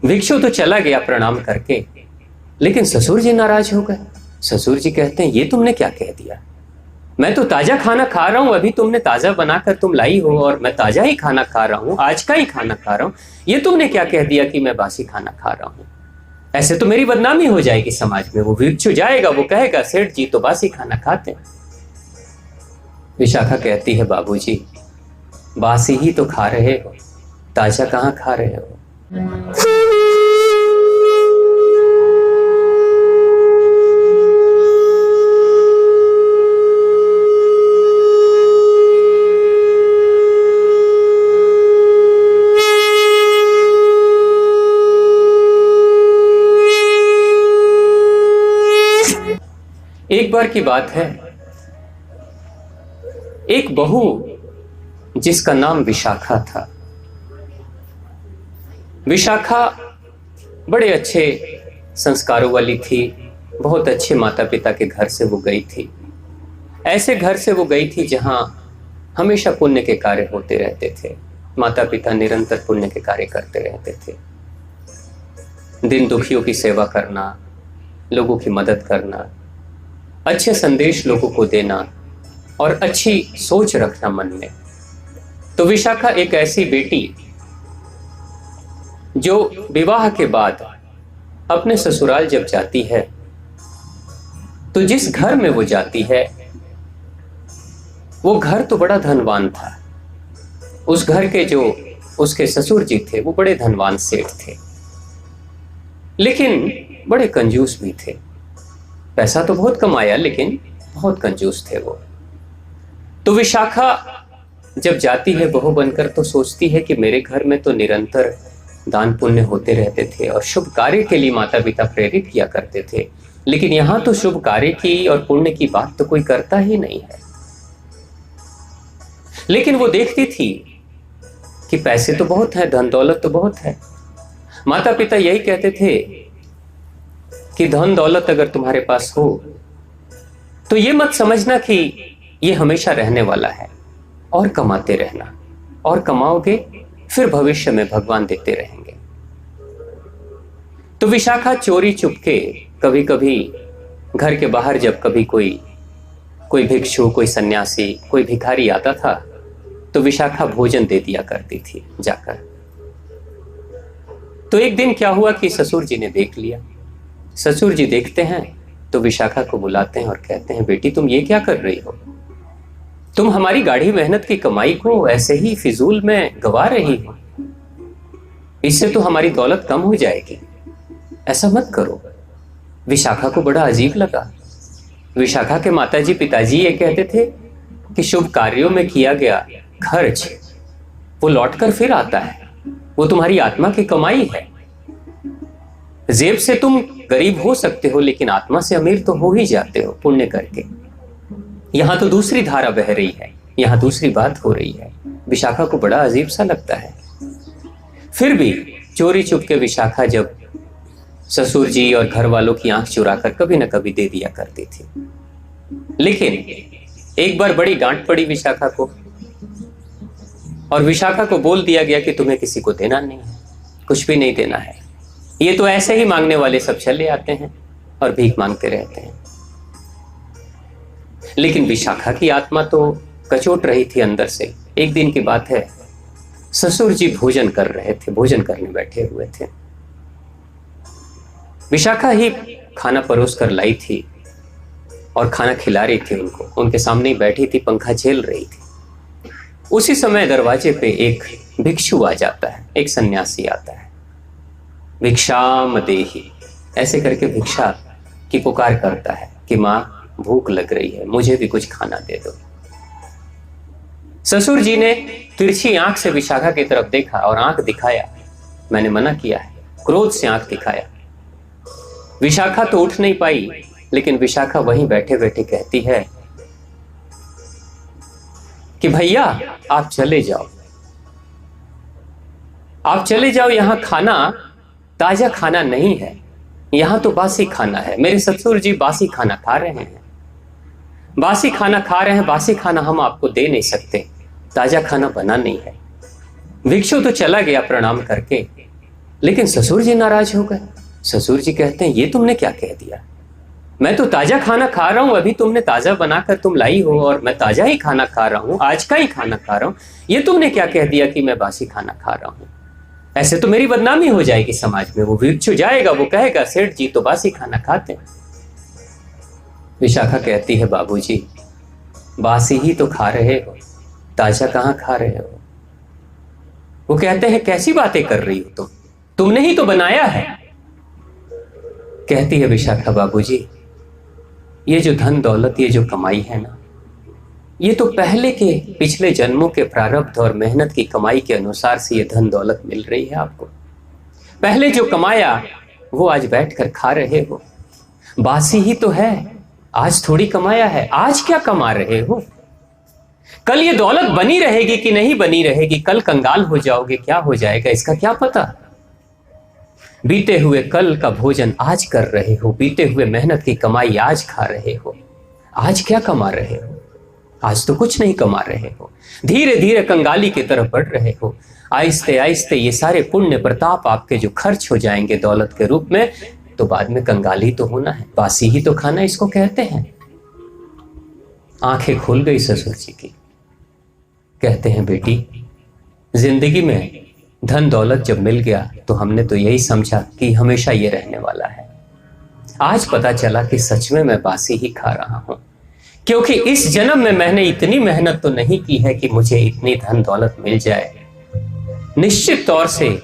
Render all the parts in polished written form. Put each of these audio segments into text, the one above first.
भिक्षु तो चला गया प्रणाम करके, लेकिन ससुर जी नाराज हो गए। ससुर जी कहते हैं, ये तुमने क्या कह दिया? मैं तो ताजा खाना खा रहा हूं, अभी तुमने ताजा बनाकर तुम लाई हो और मैं ताजा ही खाना खा रहा हूं, आज का ही खाना खा रहा हूं। ये तुमने क्या कह दिया कि मैं बासी खाना खा रहा हूं? ऐसे तो मेरी बदनामी हो जाएगी समाज में। वो भिक्षु जाएगा, वो कहेगा सेठ जी तो बासी खाना खाते हैं। विशाखा कहती है, बाबूजी बासी ही तो खा रहे हो, ताजा कहां खा रहे हो? एक बार की बात है, एक बहू जिसका नाम विशाखा था। विशाखा बड़े अच्छे संस्कारों वाली थी, बहुत अच्छे माता पिता के घर से वो गई थी। ऐसे घर से वो गई थी जहां हमेशा पुण्य के कार्य होते रहते थे। माता पिता निरंतर पुण्य के कार्य करते रहते थे। दिन दुखियों की सेवा करना, लोगों की मदद करना, अच्छे संदेश लोगों को देना और अच्छी सोच रखना मन में। तो विशाखा एक ऐसी बेटी जो विवाह के बाद अपने ससुराल जब जाती है तो जिस घर में वो जाती है वो घर तो बड़ा धनवान था। उस घर के जो उसके ससुर जी थे वो बड़े धनवान सेठ थे, लेकिन बड़े कंजूस भी थे। पैसा तो बहुत कमाया लेकिन बहुत कंजूस थे वो। तो विशाखा जब जाती है बहू बनकर तो सोचती है कि मेरे घर में तो निरंतर दान पुण्य होते रहते थे और शुभ कार्य के लिए माता पिता प्रेरित किया करते थे, लेकिन यहां तो शुभ कार्य की और पुण्य की बात तो कोई करता ही नहीं है। लेकिन वो देखती थी कि पैसे तो बहुत है, धन दौलत तो बहुत है। माता पिता यही कहते थे कि धन दौलत अगर तुम्हारे पास हो तो ये मत समझना कि ये हमेशा रहने वाला है, और कमाते रहना, और कमाओगे फिर भविष्य में भगवान देते रहेंगे। तो विशाखा चोरी चुपके कभी कभी घर के बाहर जब कभी कोई भिक्षु, कोई सन्यासी, कोई भिखारी आता था तो विशाखा भोजन दे दिया करती थी जाकर। तो एक दिन क्या हुआ कि ससुर जी ने देख लिया। ससुर जी देखते हैं तो विशाखा को बुलाते हैं और कहते हैं, बेटी तुम ये क्या कर रही हो? तुम हमारी गाढ़ी मेहनत की कमाई को ऐसे ही फिजूल में गवा रही हो, इससे तो हमारी दौलत कम हो जाएगी, ऐसा मत करो। विशाखा को बड़ा अजीब लगा। विशाखा के माताजी पिताजी ये कहते थे कि शुभ कार्यों में किया गया खर्च वो लौटकर फिर आता है, वो तुम्हारी आत्मा की कमाई है। जेब से तुम गरीब हो सकते हो लेकिन आत्मा से अमीर तो हो ही जाते हो पुण्य करके। यहां तो दूसरी धारा बह रही है, यहां दूसरी बात हो रही है। विशाखा को बड़ा अजीब सा लगता है। फिर भी चोरी चुप के विशाखा जब ससुर जी और घर वालों की आंख चुराकर कभी न कभी दे दिया करती थी। लेकिन एक बार बड़ी डांट पड़ी विशाखा को, और विशाखा को बोल दिया गया कि तुम्हें किसी को देना नहीं है, कुछ भी नहीं देना है, ये तो ऐसे ही मांगने वाले सब चले आते हैं और भीख मांगते रहते हैं। लेकिन विशाखा की आत्मा तो कचोट रही थी अंदर से। एक दिन की बात है, ससुर जी भोजन कर रहे थे, भोजन करने बैठे हुए थे। विशाखा ही खाना परोस कर लाई थी और खाना खिला रही थी उनको, उनके सामने ही बैठी थी, पंखा झेल रही थी। उसी समय दरवाजे पे एक भिक्षु आ जाता है, एक सन्यासी आता है। भिक्षाम देहि ऐसे करके भिक्षा की पुकार करता है कि मां भूख लग रही है, मुझे भी कुछ खाना दे दो। ससुर जी ने तिरछी आंख से विशाखा की तरफ देखा और आंख दिखाया, मैंने मना किया है, क्रोध से आंख दिखाया। विशाखा तो उठ नहीं पाई, लेकिन विशाखा वहीं बैठे बैठे कहती है कि भैया आप चले जाओ, आप चले जाओ, यहां खाना ताजा खाना नहीं है, यहां तो बासी खाना है। मेरे ससुर जी बासी खाना खा रहे हैं, बासी खाना खा रहे हैं, बासी खाना हम आपको दे नहीं सकते, ताजा खाना बना नहीं है। भिक्षु तो चला गया प्रणाम करके, लेकिन ससुर जी नाराज हो गए। ससुर जी कहते हैं ये तुमने क्या कह दिया, मैं तो ताजा खाना खा रहा हूं, अभी तुमने ताजा बनाकर तुम लाई हो और मैं ताजा ही खाना खा रहा हूं, आज का ही खाना खा रहा हूं, ये तुमने क्या कह दिया कि मैं बासी खाना खा रहा हूं। ऐसे तो मेरी बदनामी हो जाएगी समाज में, वो भिक्षु जाएगा, वो कहेगा सेठ जी तो बासी खाना खाते हैं। विशाखा कहती है बाबूजी बासी ही तो खा रहे हो, ताजा कहां खा रहे हो। वो कहते हैं कैसी बातें कर रही हो तुमने ही तो बनाया है। कहती है विशाखा बाबूजी ये जो धन दौलत, ये जो कमाई है ना, ये तो पहले के पिछले जन्मों के प्रारब्ध और मेहनत की कमाई के अनुसार से ये धन दौलत मिल रही है आपको। पहले जो कमाया वो आज बैठकर खा रहे हो, बासी ही तो है, आज थोड़ी कमाया है। आज क्या कमा रहे हो, कल ये दौलत बनी रहेगी कि नहीं बनी रहेगी, कल कंगाल हो जाओगे, क्या हो जाएगा इसका क्या पता। बीते हुए कल का भोजन आज कर रहे हो, बीते हुए मेहनत की कमाई आज खा रहे हो। आज क्या कमा रहे हो, आज तो कुछ नहीं कमा रहे हो, धीरे धीरे कंगाली की तरफ बढ़ रहे हो। आहिस्ते आहिस्ते ये सारे पुण्य प्रताप आपके जो खर्च हो जाएंगे दौलत के रूप में, तो बाद में कंगाली तो होना है, बासी ही तो खाना इसको कहते हैं। आंखें खुल गई ससुर जी की। कहते हैं बेटी जिंदगी में धन दौलत जब मिल गया तो हमने तो यही समझा कि हमेशा ये रहने वाला है। आज पता चला कि सच में मैं बासी ही खा रहा हूं, क्योंकि इस जन्म में मैंने इतनी मेहनत तो नहीं की है कि मुझे इतनी धन दौलत मिल जाए। निश्चित तौर से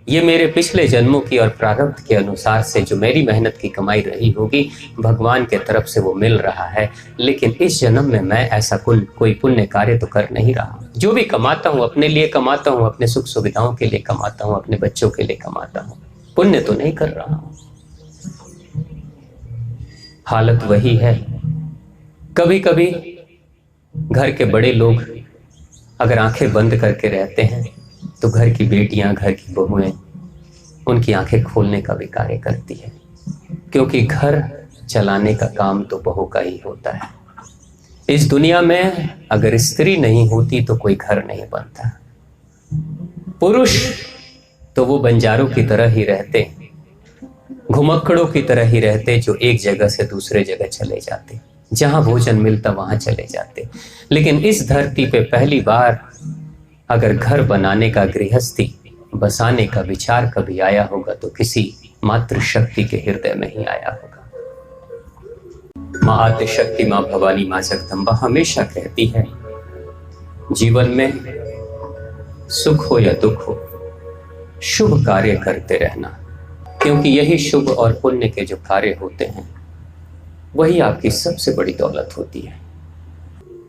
ये मेरे पिछले जन्मों की और प्रारब्ध के अनुसार से जो मेरी मेहनत की कमाई रही होगी, भगवान के तरफ से वो मिल रहा है। लेकिन इस जन्म में मैं ऐसा कोई पुण्य कार्य तो कर नहीं रहा। जो भी कमाता हूं अपने लिए कमाता हूं, अपने सुख सुविधाओं के लिए कमाता हूं, अपने बच्चों के लिए कमाता हूं, पुण्य तो नहीं कर रहा हूं। हालत वही है। कभी कभी घर के बड़े लोग अगर आंखें बंद करके रहते हैं तो घर की बेटियां, घर की बहुएं उनकी आंखें खोलने का भी कार्य करती है, क्योंकि घर चलाने का काम तो बहू का ही होता है। इस दुनिया में अगर स्त्री नहीं होती तो कोई घर नहीं बनता। पुरुष तो वो बंजारों की तरह ही रहते, घुमक्कड़ों की तरह ही रहते, जो एक जगह से दूसरे जगह चले जाते, जहां भोजन मिलता वहां चले जाते। लेकिन इस धरती पे पहली बार अगर घर बनाने का, गृहस्थी बसाने का विचार कभी आया होगा तो किसी मातृशक्ति के हृदय में ही आया होगा। माँ आद्यशक्ति, माँ भवानी, माँ जगदम्बा हमेशा कहती है जीवन में सुख हो या दुख हो, शुभ कार्य करते रहना, क्योंकि यही शुभ और पुण्य के जो कार्य होते हैं वही आपकी सबसे बड़ी दौलत होती है।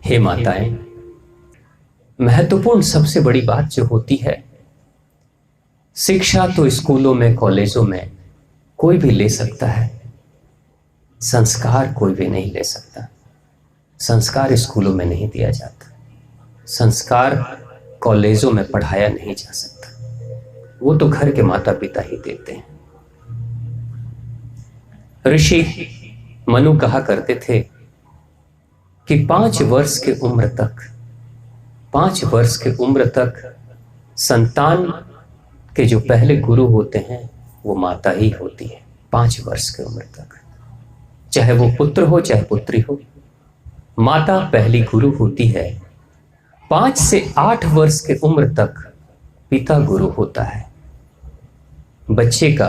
हे माताएं, महत्वपूर्ण सबसे बड़ी बात जो होती है, शिक्षा तो स्कूलों में, कॉलेजों में कोई भी ले सकता है, संस्कार कोई भी नहीं ले सकता। संस्कार स्कूलों में नहीं दिया जाता, संस्कार कॉलेजों में पढ़ाया नहीं जा सकता, वो तो घर के माता पिता ही देते हैं। ऋषि मनु कहा करते थे कि 5 वर्ष की उम्र तक, 5 वर्ष की उम्र तक संतान के जो पहले गुरु होते हैं वो माता ही होती है। 5 वर्ष की उम्र तक, चाहे वो पुत्र हो चाहे पुत्री हो, माता पहली गुरु होती है। 5 से 8 वर्ष की उम्र तक पिता गुरु होता है। बच्चे का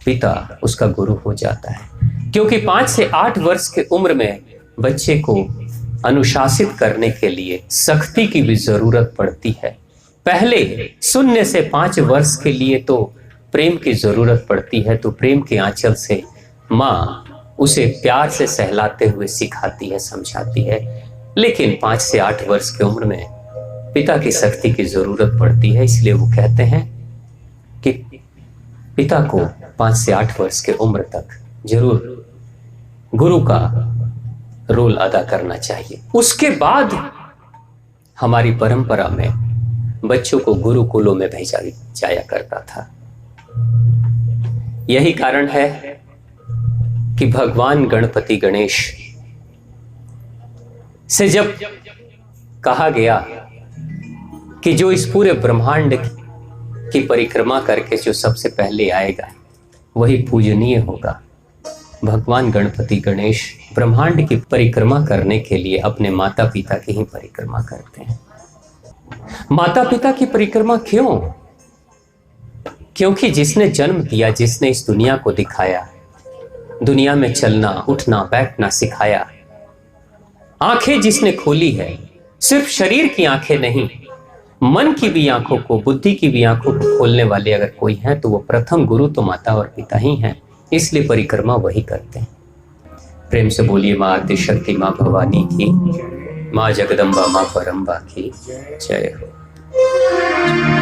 पिता उसका गुरु हो जाता है, क्योंकि 5 से 8 वर्ष की उम्र में बच्चे को अनुशासित करने के लिए सख्ती की भी जरूरत पड़ती है। पहले 0 से 5 वर्ष के लिए तो प्रेम की जरूरत पड़ती है, तो प्रेम के आंचल से माँ उसे प्यार से सहलाते हुए सिखाती है, समझाती है। लेकिन 5 से 8 वर्ष की उम्र में पिता की सख्ती की जरूरत पड़ती है, इसलिए वो कहते हैं कि पिता को 5 से 8 वर्ष की उम्र तक जरूर गुरु का रोल अदा करना चाहिए। उसके बाद हमारी परंपरा में बच्चों को गुरुकुलों में भेजा जाया करता था। यही कारण है कि भगवान गणपति गणेश से जब कहा गया कि जो इस पूरे ब्रह्मांड की परिक्रमा करके जो सबसे पहले आएगा वही पूजनीय होगा। भगवान गणपति गणेश ब्रह्मांड की परिक्रमा करने के लिए अपने माता पिता की ही परिक्रमा करते हैं। माता पिता की परिक्रमा क्यों? क्योंकि जिसने जन्म दिया, जिसने इस दुनिया को दिखाया, दुनिया में चलना उठना बैठना सिखाया, आंखें जिसने खोली है, सिर्फ शरीर की आंखें नहीं, मन की भी आंखों को, बुद्धि की भी आंखों को खोलने वाले अगर कोई है तो वो प्रथम गुरु तो माता और पिता ही हैं। इसलिए परिक्रमा वही करते हैं। प्रेम से बोलिए माँ आदिशक्ति, माँ भवानी की, माँ जगदम्बा, माँ परम्बा की जय हो।